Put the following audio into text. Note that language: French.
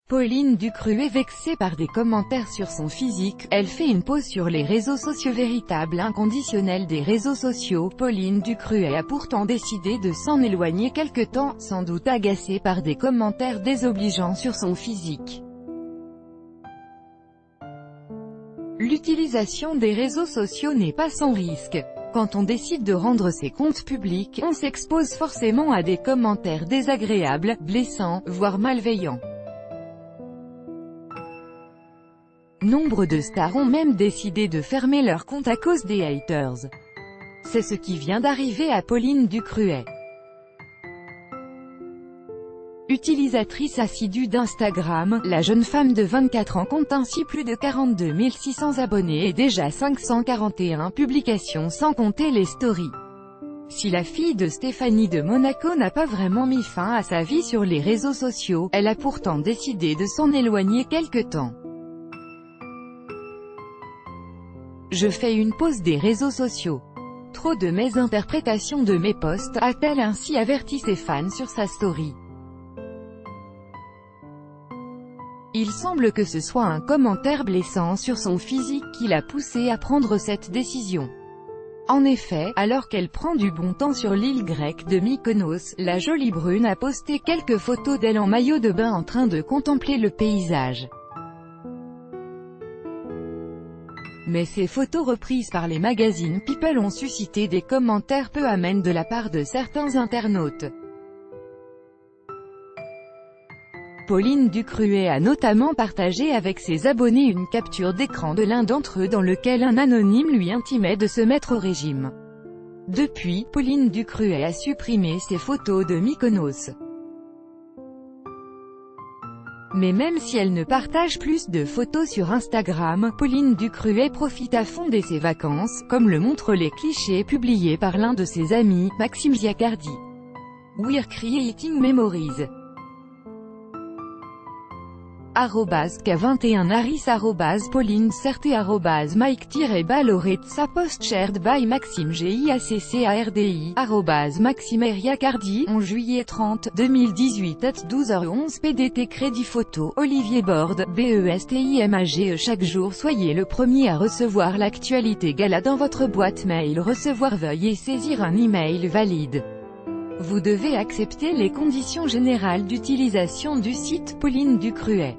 Pauline Ducreux est vexée par des commentaires sur son physique, elle fait une pause sur les réseaux sociaux. Véritable inconditionnelle des réseaux sociaux, Pauline Ducreux a pourtant décidé de s'en éloigner quelque temps, sans doute agacée par des commentaires désobligeants sur son physique. L'utilisation des réseaux sociaux n'est pas sans risque. Quand on décide de rendre ses comptes publics, on s'expose forcément à des commentaires désagréables, blessants, voire malveillants. Nombre de stars ont même décidé de fermer leur compte à cause des haters. C'est ce qui vient d'arriver à Pauline Ducreux. Utilisatrice assidue d'Instagram, la jeune femme de 24 ans compte ainsi plus de 42 600 abonnés et déjà 541 publications sans compter les stories. Si la fille de Stéphanie de Monaco n'a pas vraiment mis fin à sa vie sur les réseaux sociaux, elle a pourtant décidé de s'en éloigner quelque temps. Je fais une pause des réseaux sociaux. Trop de mésinterprétations de mes posts, a-t-elle ainsi averti ses fans sur sa story. Il semble que ce soit un commentaire blessant sur son physique qui l'a poussée à prendre cette décision. En effet, alors qu'elle prend du bon temps sur l'île grecque de Mykonos, la jolie brune a posté quelques photos d'elle en maillot de bain en train de contempler le paysage. Mais ces photos reprises par les magazines People ont suscité des commentaires peu amènes de la part de certains internautes. Pauline Ducreux a notamment partagé avec ses abonnés une capture d'écran de l'un d'entre eux dans lequel un anonyme lui intimait de se mettre au régime. Depuis, Pauline Ducreux a supprimé ses photos de Mykonos. Mais même si elle ne partage plus de photos sur Instagram, Pauline Ducreux profite à fond de ses vacances, comme le montrent les clichés publiés par l'un de ses amis, Maxime Giacardi. We're creating memories. @K21 Harris @Pauline Certé @Mike-Balloretsa post shared by Maxime GIACCARDI @Maxime Riacardi 11 juillet 30 2018 at 12h11 PDT Crédit Photo Olivier Borde BESTIMAGE. Chaque jour soyez le premier à recevoir l'actualité gala dans votre boîte mail. Recevoir, veuillez saisir un email valide. Vous devez accepter les conditions générales d'utilisation du site Pauline Ducreux.